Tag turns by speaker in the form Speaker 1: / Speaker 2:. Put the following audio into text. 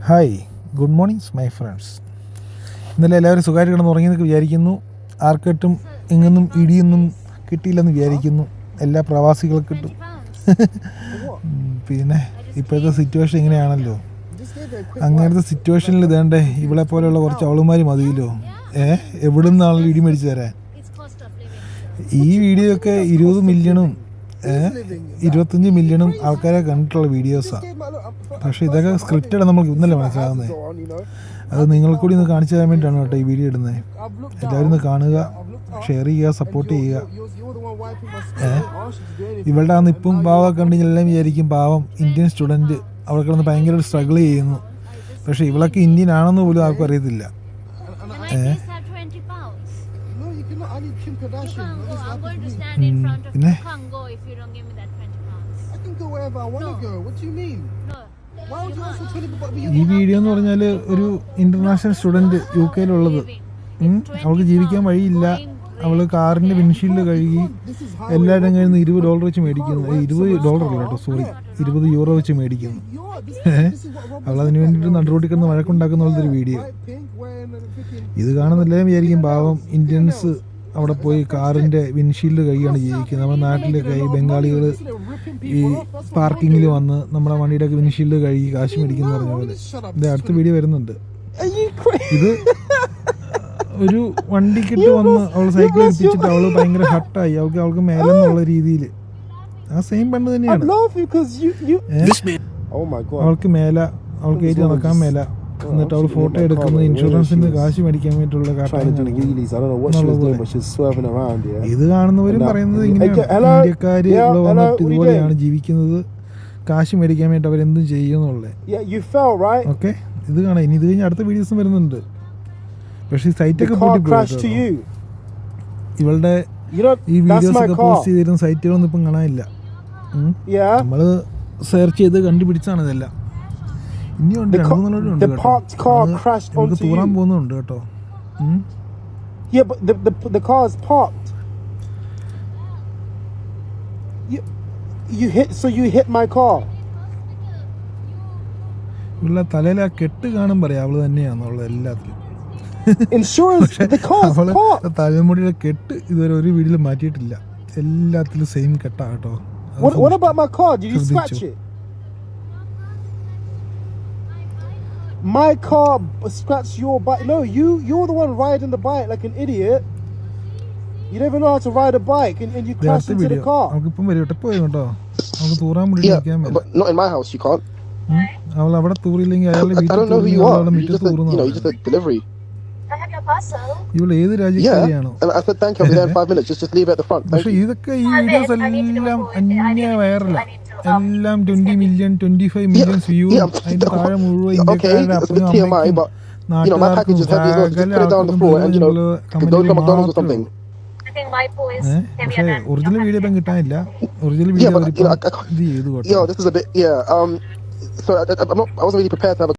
Speaker 1: Hi, good morning my friends. ഇന്നലെ എല്ലാവരും സുഖമായിട്ട് കിടന്ന് ഉറങ്ങിയെന്നൊക്കെ വിചാരിക്കുന്നു. ആർക്കെട്ടും എങ്ങൊന്നും ഇടിയൊന്നും കിട്ടിയില്ലെന്ന് വിചാരിക്കുന്നു. എല്ലാ പ്രവാസികൾക്ക് കിട്ടും. പിന്നെ ഇപ്പോഴത്തെ സിറ്റുവേഷൻ ഇങ്ങനെയാണല്ലോ. അങ്ങനത്തെ സിറ്റുവേഷനിൽ ഇതേണ്ടേ ഇവളെ പോലെയുള്ള കുറച്ച് അവളുമാർ മതിയല്ലോ. എവിടെ നിന്നാണല്ലോ ഇടി മേടിച്ച് തരാൻ. ഈ വീഡിയോ ഒക്കെ 20 മില്യണും 25 മില്യണും ആൾക്കാരെ കണ്ടിട്ടുള്ള വീഡിയോസാണ്. പക്ഷേ ഇതൊക്കെ സ്ക്രിപ്റ്റഡ് നമുക്ക് ഇന്നല്ലേ മനസ്സിലാകുന്നത്. അത് നിങ്ങൾക്ക് കൂടി ഒന്ന് കാണിച്ചു തരാൻ വേണ്ടിയിട്ടാണ് കേട്ടോ ഈ വീഡിയോ ഇടുന്നത്. എല്ലാവരും ഒന്ന് കാണുക, ഷെയർ ചെയ്യുക, സപ്പോർട്ട് ചെയ്യുക. ഇവളുടെ അന്ന് ഇപ്പം പാവമൊക്കെ ഉണ്ടെങ്കിൽ എല്ലാം വിചാരിക്കും പാവം ഇന്ത്യൻ സ്റ്റുഡൻറ്റ് അവിടെ കിടന്ന് ഭയങ്കര സ്ട്രഗിൾ ചെയ്യുന്നു. പക്ഷേ ഇവളൊക്കെ ഇന്ത്യൻ ആണെന്ന് പോലും ആർക്കും അറിയത്തില്ല. പിന്നെ ഈ വീഡിയോ എന്ന് പറഞ്ഞാൽ ഒരു ഇന്റർനാഷണൽ സ്റ്റുഡൻറ്റ് UK യിലുള്ളത്. അവൾക്ക് ജീവിക്കാൻ വഴിയില്ല. അവൾ കാറിൻ്റെ വിൻഷീൽഡ് കഴുകി എല്ലാവരും കയ്യിൽ നിന്ന് $20 വെച്ച് മേടിക്കുന്നു. $20 അല്ല കേട്ടോ, സോറി, €20 വെച്ച് മേടിക്കുന്നു. അവളതിന് വേണ്ടിയിട്ട് നടുറോട്ടിൽ വഴക്കുണ്ടാക്കുന്ന പോലത്തെ ഒരു വീഡിയോ. ഇത് കാണുന്നില്ലേ വിചാരിക്കും പാവം ഇന്ത്യൻസ് അവിടെ പോയി കാറിൻ്റെ വിൻഷീൽഡ് കഴുകിയാണ് ജീവിക്കുന്നത്. നമ്മുടെ നാട്ടിലൊക്കെ ഈ ബംഗാളികൾ ഈ പാർക്കിങ്ങിൽ വന്ന് നമ്മുടെ വണ്ടിയുടെയൊക്കെ വിൻഷീൽഡ് കഴുകി കാശ് മേടിക്കുന്ന പറഞ്ഞ പോലെ. ഇത് അടുത്ത വീഡിയോ വരുന്നുണ്ട്. ഇത് ഒരു വണ്ടിക്കിട്ട് വന്ന് അവൾ സൈക്കിൾ എത്തിച്ചിട്ട് അവള് ഭയങ്കര ഹട്ടായി. അവൾക്ക് മേലെന്നുള്ള രീതിയിൽ ആ സെയിം പെണ്ണ് തന്നെയാണ്. അവൾക്ക് മേല, അവൾക്ക് ഏറ്റ് നടക്കാൻ മേല. എന്നിട്ട് അവൾ ഫോട്ടോ എടുക്കുന്നത് ഇൻഷുറൻസിന് കാശ് മേടിക്കാൻ വേണ്ടിയിട്ടുള്ള ഇത് കാണുന്നവരും പറയുന്നത് ഇങ്ങനെയാണ്. ഇന്ത്യക്കാര് ഇവിടെ വന്നിട്ട് ഇതുപോലെയാണ് ജീവിക്കുന്നത്, കാശ് മേടിക്കാൻ വേണ്ടി അവരെന്തും ചെയ്യുന്നുള്ളത്. ഓക്കെ, ഇത് കാണാം. ഇനി ഇത് കഴിഞ്ഞ് അടുത്ത വീഡിയോസും വരുന്നുണ്ട്. പക്ഷെ സൈറ്റൊക്കെ പൂട്ടി. ഇവളുടെ ഈ വീഡിയോസ് ഒക്കെ പോസ്റ്റ് ചെയ്തിരുന്ന സൈറ്റുകളൊന്നും ഇപ്പം കാണാനില്ല. നമ്മള് സെർച്ച് ചെയ്ത് കണ്ടുപിടിച്ചാണ് ഇതെല്ലാം. ഇനിയുണ്ട്, നമുക്ക് തൂറാൻ പോകുന്നുണ്ട് കേട്ടോ. ഉള്ള തലയിൽ ആ കെട്ട് കാണും പറയാം അവള് തന്നെയാന്നുള്ളത് എല്ലാത്തിലും. അവള് തലമുടിയുടെ കെട്ട് ഇതുവരെ ഒരു വീഡിയോയിൽ മാറ്റിയിട്ടില്ല. എല്ലാത്തിലും സെയിം കെട്ടാ കേട്ടോ.
Speaker 2: My car scratched your bike. No, you're the one riding the bike like an idiot. You don't even know how to ride a bike and you crashed into the car.
Speaker 1: അവൾക്കിപ്പം വരും പോയി കേട്ടോ. അവൾക്ക് തൂറാൻ വേണ്ടി നിൽക്കാൻ പറ്റില്ല.
Speaker 2: But not in my house, you can't.
Speaker 1: അവൾ അവിടെ തൂറില്ലെങ്കിൽ അയാളുടെ വീട്ടിൽ തൂറുന്നു.
Speaker 2: Delivery.
Speaker 1: ഇവൾ ഏത് രാജ്യക്കാരിയാണോ?
Speaker 2: I said thank you. I'll be there in 5 minutes. Just leave it at the front.
Speaker 1: പക്ഷെ ഇതൊക്കെ ഈ വീഡിയോസ് എല്ലാം അന്യ വൈറലാ. എല്ലാം 20 മില്യൺ 25 മില്യൺ വ്യൂ. അതിന്റെ താഴെ മുഴുവൻ ഇന്ത്യക്കാരുടെ അപ്പനും അമ്മയ്ക്കും നാട്ടുകാർക്കും പക്ഷെ ഒറിജിനൽ വീഡിയോ ഇപ്പം കിട്ടാനില്ല. ഒറിജിനൽ വീഡിയോ ഇത് ചെയ്തു കേട്ടോ.
Speaker 2: So I wasn't really prepared to have a